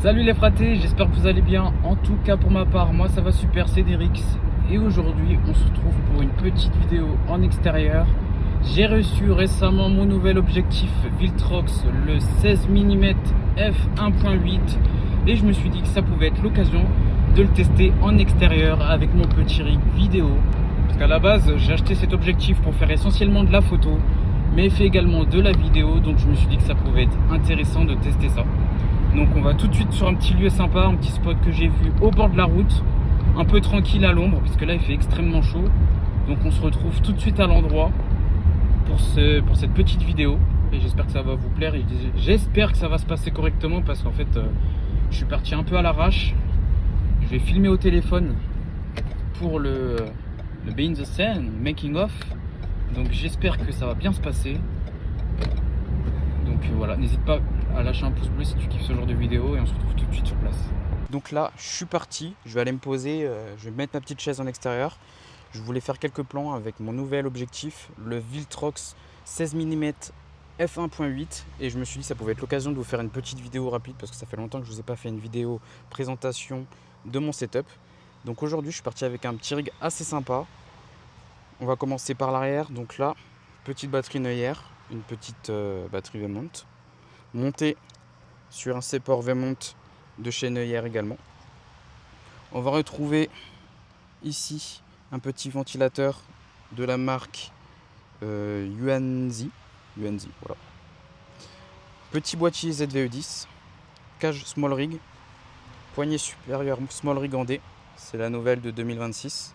Salut les fratés, j'espère que vous allez bien. En tout cas pour ma part, moi ça va super, c'est Derix. Et aujourd'hui on se retrouve pour une petite vidéo en extérieur. J'ai reçu récemment mon nouvel objectif Viltrox, le 16 mm f1.8. Et je me suis dit que ça pouvait être l'occasion de le tester en extérieur avec mon petit rig vidéo. Parce qu'à la base j'ai acheté cet objectif pour faire essentiellement de la photo, mais fait également de la vidéo. Donc je me suis dit que ça pouvait être intéressant de tester ça. Donc on va tout de suite sur un petit lieu sympa, un petit spot que j'ai vu au bord de la route, un peu tranquille à l'ombre, parce que là il fait extrêmement chaud. Donc on se retrouve tout de suite à l'endroit pour cette petite vidéo. Et j'espère que ça va vous plaire, et j'espère que ça va se passer correctement, parce qu'en fait je suis parti un peu à l'arrache. Je vais filmer au téléphone pour le behind the scene, making of. Donc j'espère que ça va bien se passer. Donc voilà, n'hésite pas à lâcher un pouce bleu si tu kiffes ce genre de vidéo, et on se retrouve tout de suite sur place. Donc là, je suis parti, je vais aller me poser, je vais mettre ma petite chaise en extérieur. Je voulais faire quelques plans avec mon nouvel objectif, le Viltrox 16 mm f1.8, et je me suis dit que ça pouvait être l'occasion de vous faire une petite vidéo rapide, parce que ça fait longtemps que je ne vous ai pas fait une vidéo présentation de mon setup. Donc aujourd'hui, je suis parti avec un petit rig assez sympa. On va commencer par l'arrière. Donc là, petite batterie Neuer, une petite batterie V-mount, montée sur un support V-mount de chez Neuer également. On va retrouver ici un petit ventilateur de la marque Yuanzi. Voilà. Petit boîtier ZVE10, cage small rig, poignée supérieure small rig en D, c'est la nouvelle de 2026.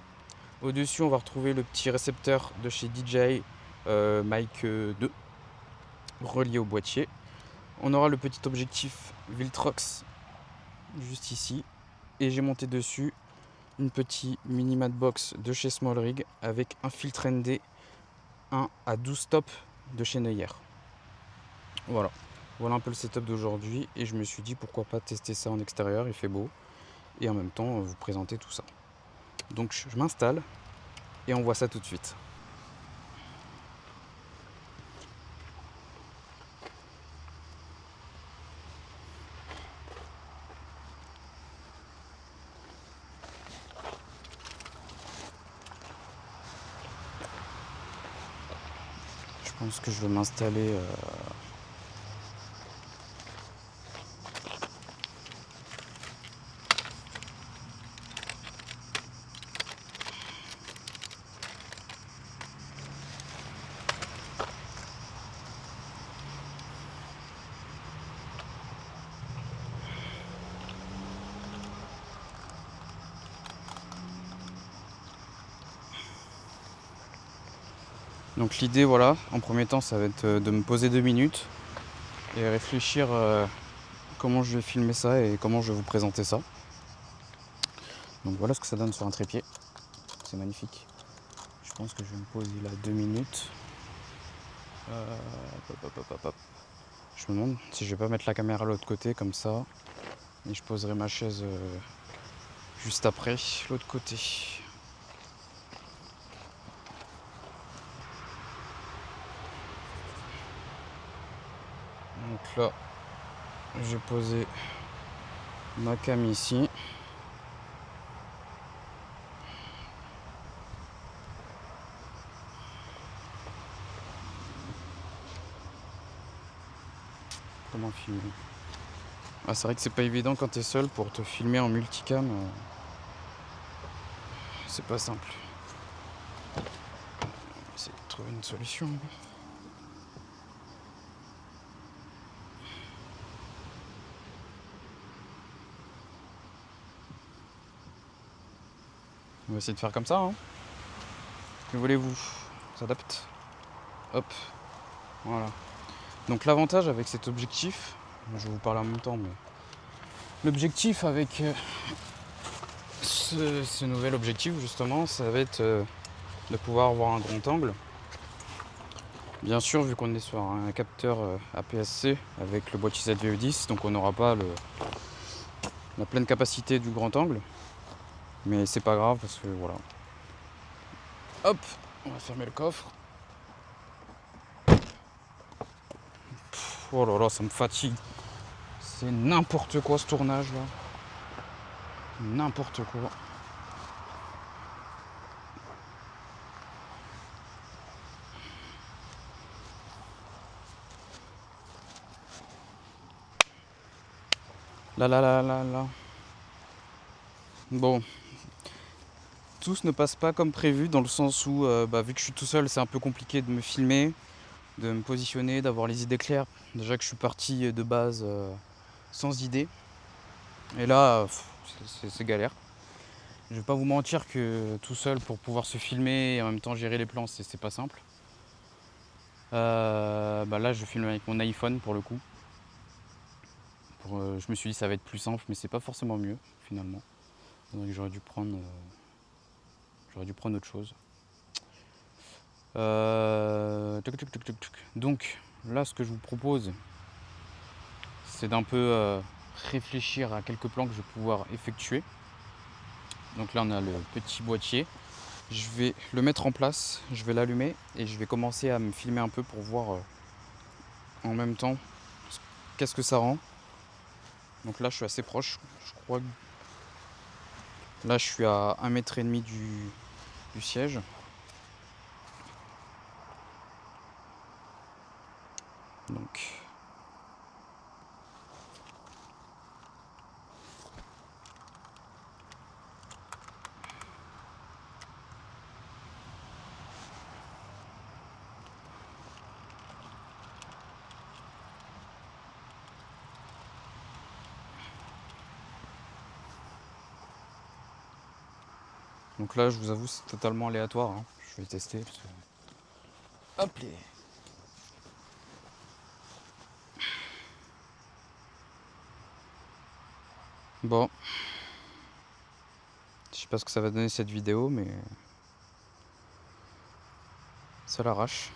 Au-dessus, on va retrouver le petit récepteur de chez DJI Mic 2 relié au boîtier. On aura le petit objectif Viltrox juste ici, et j'ai monté dessus une petite mini mat box de chez Small Rig avec un filtre ND 1 à 12 stops de chez Neuer. Voilà un peu le setup d'aujourd'hui, et je me suis dit pourquoi pas tester ça en extérieur, il fait beau, et en même temps vous présenter tout ça. Donc je m'installe et on voit ça tout de suite. Je pense que je vais m'installer Donc l'idée, voilà, en premier temps, ça va être de me poser 2 minutes et réfléchir comment je vais filmer ça et comment je vais vous présenter ça. Donc voilà ce que ça donne sur un trépied. C'est magnifique. Je pense que je vais me poser là 2 minutes. Je me demande si je vais pas mettre la caméra à l'autre côté comme ça, et je poserai ma chaise juste après, l'autre côté. Donc là, j'ai posé ma cam ici. Comment filmer? Ah, c'est vrai que c'est pas évident quand t'es seul pour te filmer en multicam. C'est pas simple. On va essayer de trouver une solution. On va essayer de faire comme ça, hein. Que voulez-vous? On s'adapte. Hop. Voilà. Donc l'avantage avec cet objectif, je vais vous parler en même temps, mais l'objectif avec ce nouvel objectif justement, ça va être de pouvoir avoir un grand angle. Bien sûr, vu qu'on est sur un capteur APS-C avec le boîtier ZVE10, donc on n'aura pas la pleine capacité du grand angle, mais c'est pas grave parce que voilà. Hop, on va fermer le coffre. Oh là là, ça me fatigue. C'est n'importe quoi ce tournage là. N'importe quoi. Là. Bon, tout ne passe pas comme prévu dans le sens où, vu que je suis tout seul, c'est un peu compliqué de me filmer, de me positionner, d'avoir les idées claires. Déjà que je suis parti de base sans idée. Et là, c'est galère. Je vais pas vous mentir que tout seul pour pouvoir se filmer et en même temps gérer les plans, c'est pas simple. Là, je filme avec mon iPhone pour le coup. Je me suis dit ça va être plus simple, mais c'est pas forcément mieux finalement. Donc j'aurais dû prendre autre chose. Donc là, ce que je vous propose, c'est d'un peu réfléchir à quelques plans que je vais pouvoir effectuer. Donc là, on a le petit boîtier. Je vais le mettre en place, je vais l'allumer et je vais commencer à me filmer un peu pour voir en même temps qu'est-ce que ça rend. Donc là, je suis assez proche. Je crois que là, je suis à 1,5 m du siège. Donc là, je vous avoue, c'est totalement aléatoire. Hein. Je vais tester. Parce que... Hop les... Bon. Je sais pas ce que ça va donner cette vidéo, mais... ça l'arrache.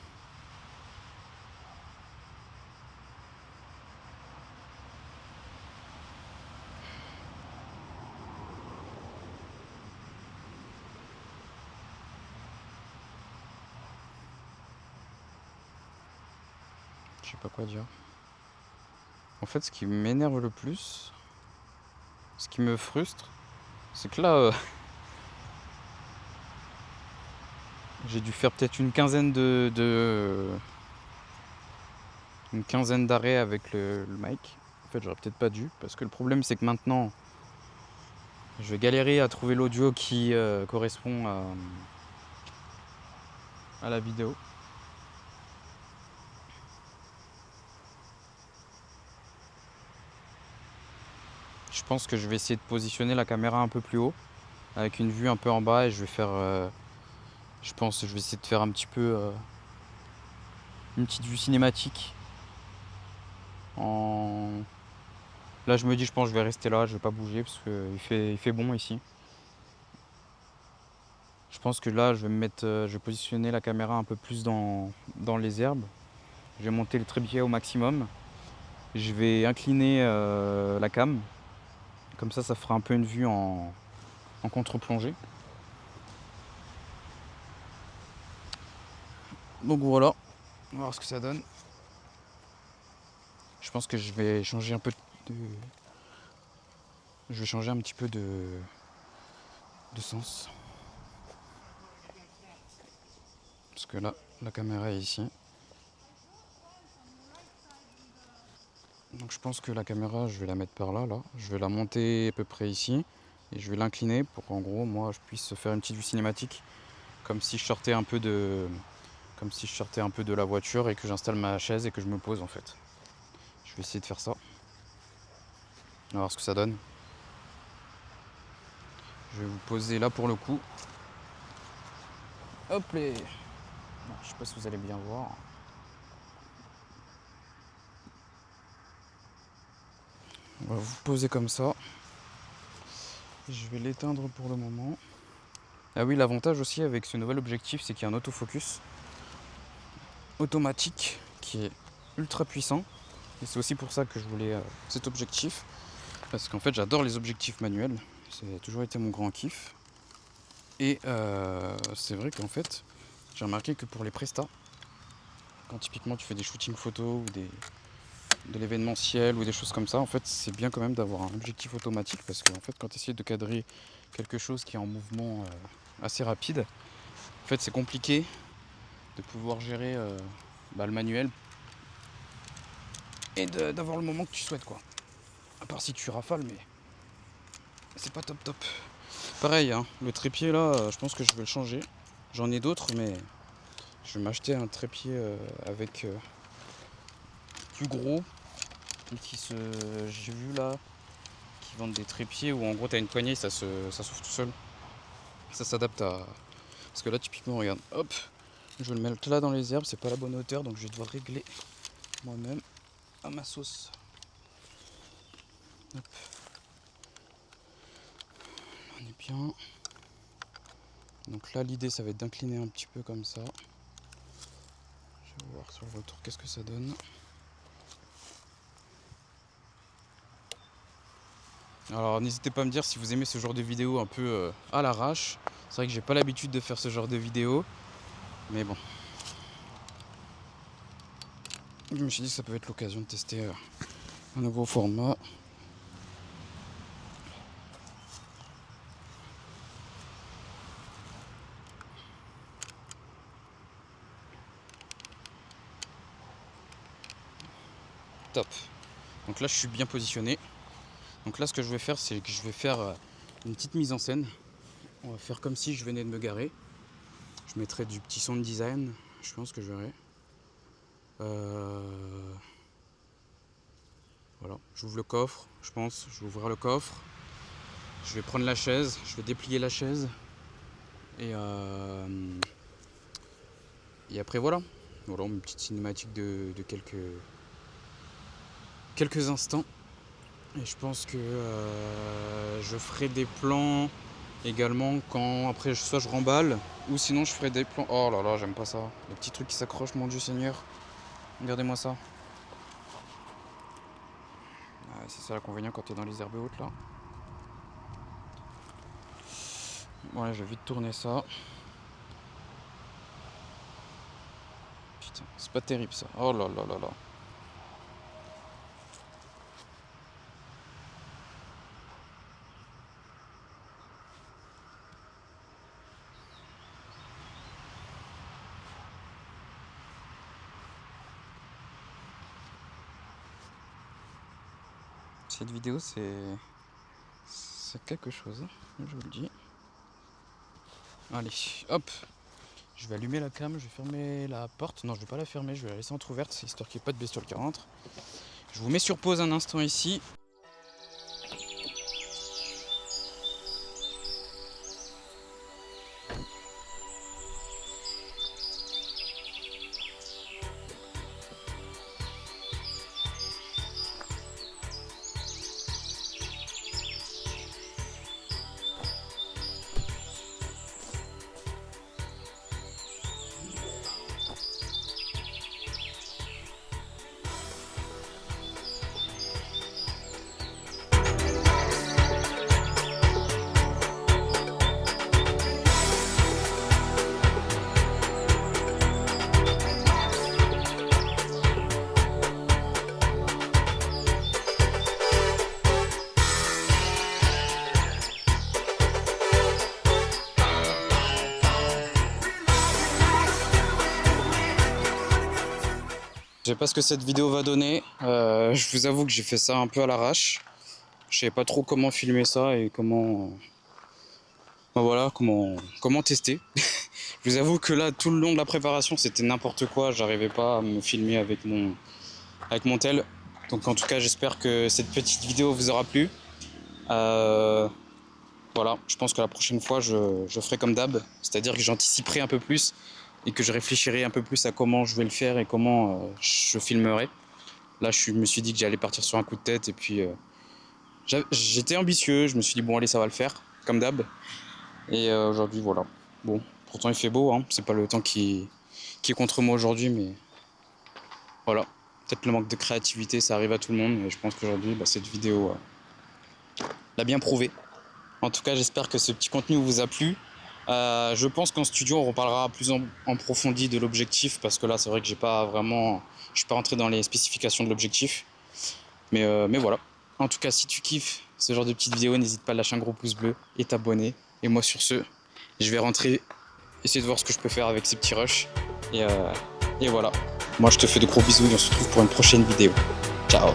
Je sais pas quoi dire. En fait, ce qui m'énerve le plus, ce qui me frustre, c'est que là, j'ai dû faire peut-être une quinzaine d'arrêts avec le mic. En fait, j'aurais peut-être pas dû, parce que le problème, c'est que maintenant, je vais galérer à trouver l'audio qui correspond à la vidéo. Je pense que je vais essayer de positionner la caméra un peu plus haut, avec une vue un peu en bas, et je vais faire... je pense que je vais essayer de faire un petit peu une petite vue cinématique. Là, je me dis, je pense que je vais rester là, je vais pas bouger, parce qu'il fait bon ici. Je pense que là, je vais positionner la caméra un peu plus dans les herbes. Je vais monter le trépied au maximum. Je vais incliner la cam. Comme ça fera un peu une vue en contre-plongée. Donc voilà, on va voir ce que ça donne. Je pense que je vais changer un peu de... Je vais changer un petit peu de sens. Parce que là, la caméra est ici. Donc je pense que la caméra, je vais la mettre par là. Je vais la monter à peu près ici. Et je vais l'incliner pour qu'en gros, moi, je puisse faire une petite vue cinématique. Comme si je sortais un peu de la voiture et que j'installe ma chaise et que je me pose en fait. Je vais essayer de faire ça. On va voir ce que ça donne. Je vais vous poser là pour le coup. Hop les... Je sais pas si vous allez bien voir. On va vous poser comme ça. Je vais l'éteindre pour le moment. Ah oui, l'avantage aussi avec ce nouvel objectif, c'est qu'il y a un autofocus automatique qui est ultra puissant. Et c'est aussi pour ça que je voulais cet objectif. Parce qu'en fait, j'adore les objectifs manuels. C'est toujours été mon grand kiff. Et c'est vrai qu'en fait, j'ai remarqué que pour les prestats, quand typiquement tu fais des shootings photos ou de l'événementiel ou des choses comme ça, en fait c'est bien quand même d'avoir un objectif automatique, parce que en fait quand tu essaies de cadrer quelque chose qui est en mouvement assez rapide, en fait c'est compliqué de pouvoir gérer le manuel et d'avoir le moment que tu souhaites, quoi. À part si tu rafales, mais c'est pas top top. Pareil, hein, le trépied là, je pense que je vais le changer. J'en ai d'autres, mais je vais m'acheter un trépied avec plus gros. J'ai vu là qui vendent des trépieds où en gros t'as une poignée, ça s'ouvre tout seul. Ça s'adapte à. Parce que là typiquement regarde, hop, je vais le mettre là dans les herbes, c'est pas la bonne hauteur, donc je vais devoir régler moi-même à ma sauce. Hop. On est bien. Donc là l'idée ça va être d'incliner un petit peu comme ça. Je vais voir sur le retour qu'est-ce que ça donne. Alors n'hésitez pas à me dire si vous aimez ce genre de vidéo un peu à l'arrache. C'est vrai que j'ai pas l'habitude de faire ce genre de vidéo, mais bon. Je me suis dit que ça peut être l'occasion de tester un nouveau format. Top. Donc là je suis bien positionné. Donc là ce que je vais faire, c'est que je vais faire une petite mise en scène. On va faire comme si je venais de me garer. Je mettrai du petit sound design, je pense que je verrai. Voilà, j'ouvre le coffre, je pense, je vais ouvrir le coffre. Je vais prendre la chaise, je vais déplier la chaise. Et après voilà. Voilà, une petite cinématique de quelques instants. Et je pense que je ferai des plans également quand après soit je remballe ou sinon je ferai des plans. Oh là là, j'aime pas ça. Les petits trucs qui s'accrochent, mon Dieu Seigneur. Regardez-moi ça. Ah, c'est ça l'inconvénient quand t'es dans les herbes hautes là. Ouais, je vais vite tourner ça. Putain, c'est pas terrible ça. Oh là là là là. Cette vidéo c'est quelque chose, je vous le dis. Allez, hop. Je vais allumer la cam, je vais fermer la porte. Non, je vais pas la fermer, je vais la laisser entrouverte, histoire qu'il n'y ait pas de bestiole qui rentre. Je vous mets sur pause un instant ici. Je sais pas ce que cette vidéo va donner. Je vous avoue que j'ai fait ça un peu à l'arrache. Je savais pas trop comment filmer ça et comment, voilà, comment tester. Je vous avoue que là, tout le long de la préparation, c'était n'importe quoi. J'arrivais pas à me filmer avec mon tel. Donc en tout cas, j'espère que cette petite vidéo vous aura plu. Voilà, je pense que la prochaine fois, je ferai comme d'hab. C'est-à-dire que j'anticiperai un peu plus et que je réfléchirai un peu plus à comment je vais le faire et comment je filmerai. Là, je me suis dit que j'allais partir sur un coup de tête et puis j'étais ambitieux. Je me suis dit, bon, allez, ça va le faire, comme d'hab. Et aujourd'hui, voilà. Bon, pourtant, il fait beau, hein. C'est pas le temps qui est contre moi aujourd'hui, mais voilà. Peut-être le manque de créativité, ça arrive à tout le monde. Et je pense qu'aujourd'hui, cette vidéo l'a bien prouvé. En tout cas, j'espère que ce petit contenu vous a plu. Je pense qu'en studio, on reparlera plus en profondeur de l'objectif, parce que là, c'est vrai que je suis pas rentré dans les spécifications de l'objectif. Mais voilà. En tout cas, si tu kiffes ce genre de petites vidéos, n'hésite pas à lâcher un gros pouce bleu et t'abonner. Et moi sur ce, je vais rentrer, essayer de voir ce que je peux faire avec ces petits rushs. Et voilà. Moi je te fais de gros bisous et on se retrouve pour une prochaine vidéo. Ciao.